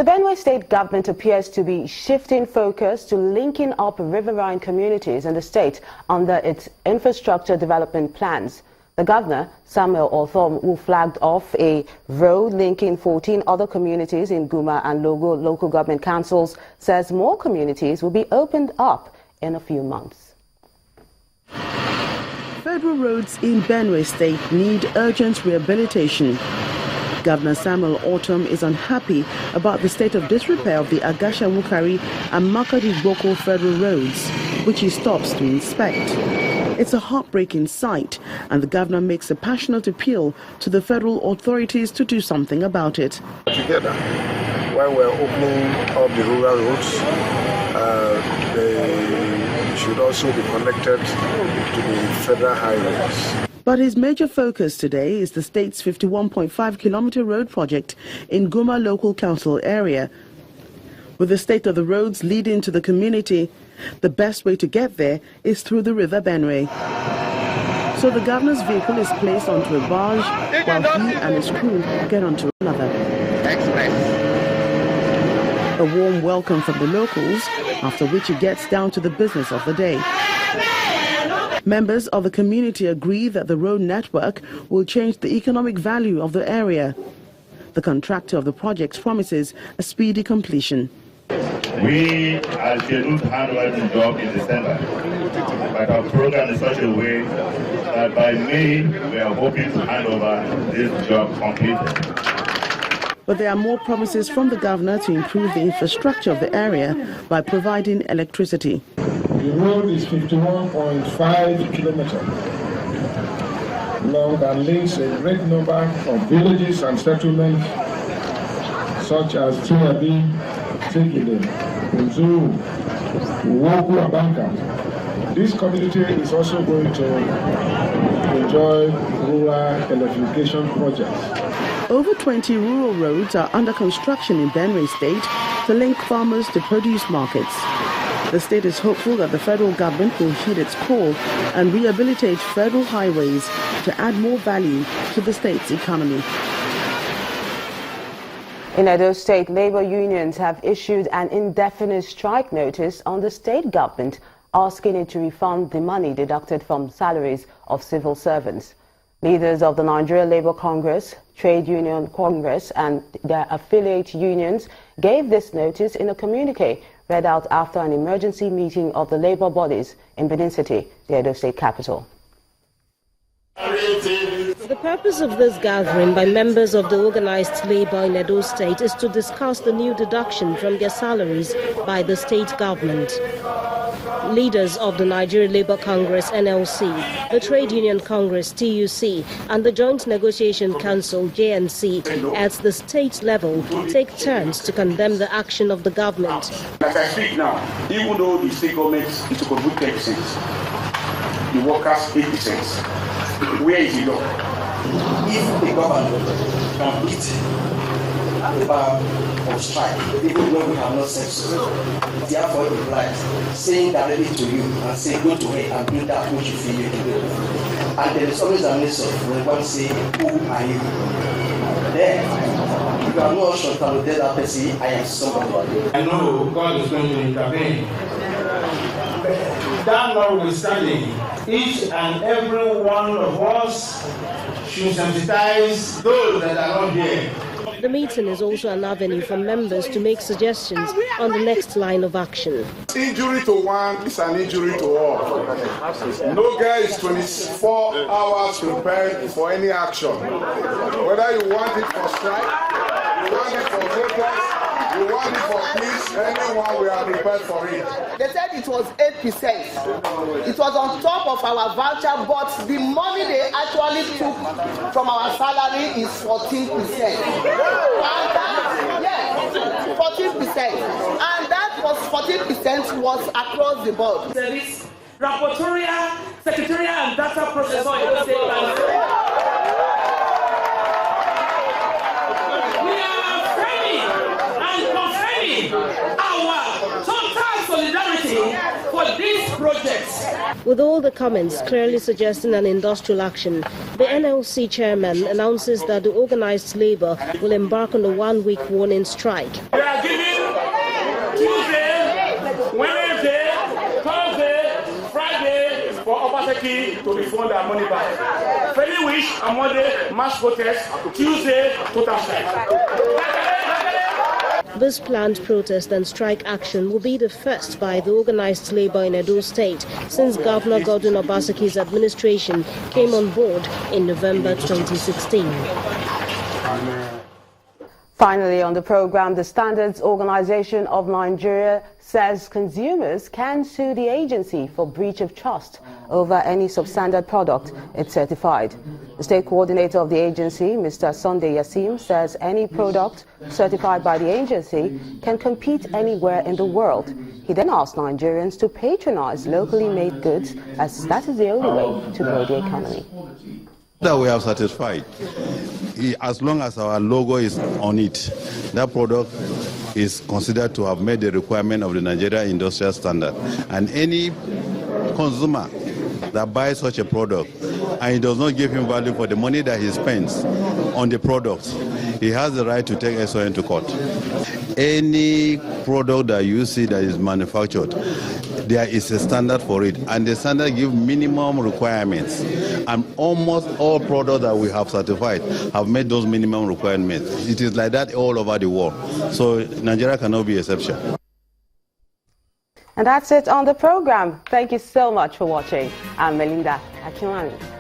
The Benue State government appears to be shifting focus to linking up riverine communities in the state under its infrastructure development plans. The governor, Samuel Orthom, who flagged off a road linking 14 other communities in Guma and Logo local government councils, says more communities will be opened up in a few months. Federal roads in Benue State need urgent rehabilitation. Governor Samuel Orthom is unhappy about the state of disrepair of the Agasha-Wukari and Makadi-Boko federal roads, which he stops to inspect. It's a heartbreaking sight, and the governor makes a passionate appeal to the federal authorities to do something about it. Together, while we're opening up the rural roads, they should also be connected to the federal highways. But his major focus today is the state's 51.5-kilometer road project in Guma local council area. With the state of the roads leading to the community, the best way to get there is through the river Benue. So the governor's vehicle is placed onto a barge while he and his crew get onto another. A warm welcome from the locals, after which he gets down to the business of the day. Members of the community agree that the road network will change the economic value of the area. The contractor of the project promises a speedy completion. We are scheduled to hand over the job in December, but our program in such a way that by May we are hoping to hand over this job completely. But there are more promises from the governor to improve the infrastructure of the area by providing electricity. The road is 51.5 kilometers long and links a great number of villages and settlements such as Tiabi, Tegide, Unzuru, Uwoku, and Banka. This community is also going to enjoy rural electrification projects. Over 20 rural roads are under construction in Benue State to link farmers to produce markets. The state is hopeful that the federal government will heed its call and rehabilitate federal highways to add more value to the state's economy. In Edo State, labor unions have issued an indefinite strike notice on the state government, asking it to refund the money deducted from salaries of civil servants. Leaders of the Nigeria Labour Congress, Trade Union Congress and their affiliate unions gave this notice in a communique read out after an emergency meeting of the labour bodies in Benin City, the Edo State capital. The purpose of this gathering by members of the organized labor in Edo State is to discuss the new deduction from their salaries by the state government. Leaders of the Nigeria Labour Congress (NLC), the Trade Union Congress (TUC), and the Joint Negotiation Council (JNC) at the state level take turns to condemn the action of the government. As I speak now, even though the state government is to contribute 10%, the workers 8%. Where is the law? If the government can beat the power of strike, even when we have not said so, therefore it implies saying directly to you and say go to it and do that which you feel you can do. And there is always a mix of when one say, who are you? Then you are not sure to tell that person I am somebody. I know God is going to intervene. That notwithstanding, each and every one of us should sensitize those that are not here. The meeting is also an avenue for members to make suggestions on the next line of action. Injury to one is an injury to all. No guy is 24 hours prepared for any action. Whether you want it for strike, you want it for protest, you want it for peace, anyone, we are prepared for it. They said it was 8%. It was on top of our voucher, but the money they actually took from our salary is 14%. And that, yes, 14%. And that was 14% was across the board. There is rapportorial, secretarial, and data processor in the state council. Our total solidarity for for these projects. With all the comments clearly suggesting an industrial action, the NLC chairman announces that the organized labor will embark on a one-week warning strike. We are giving Tuesday, Wednesday, Thursday, Friday for Obaseki to refund our money back. Friday wish on Monday, mass protest, Tuesday, total strike. This planned protest and strike action will be the first by the organized labor in Edo State since Governor Godwin Obaseki's administration came on board in November 2016. Finally on the program, the Standards Organization of Nigeria says consumers can sue the agency for breach of trust over any substandard product it certified. The state coordinator of the agency, Mr. Sunday Yassim, says any product certified by the agency can compete anywhere in the world. He then asked Nigerians to patronize locally made goods, as that is the only way to grow the economy. That we have satisfied. As long as our logo is on it, that product is considered to have met the requirement of the Nigeria Industrial Standard. And any consumer that buys such a product and it does not give him value for the money that he spends on the product, he has the right to take SON to court. Any product that you see that is manufactured, there is a standard for it, and the standard gives minimum requirements. And almost all products that we have certified have met those minimum requirements. It is like that all over the world. So Nigeria cannot be an exception. And that's it on the program. Thank you so much for watching. I'm Melinda Akinwami.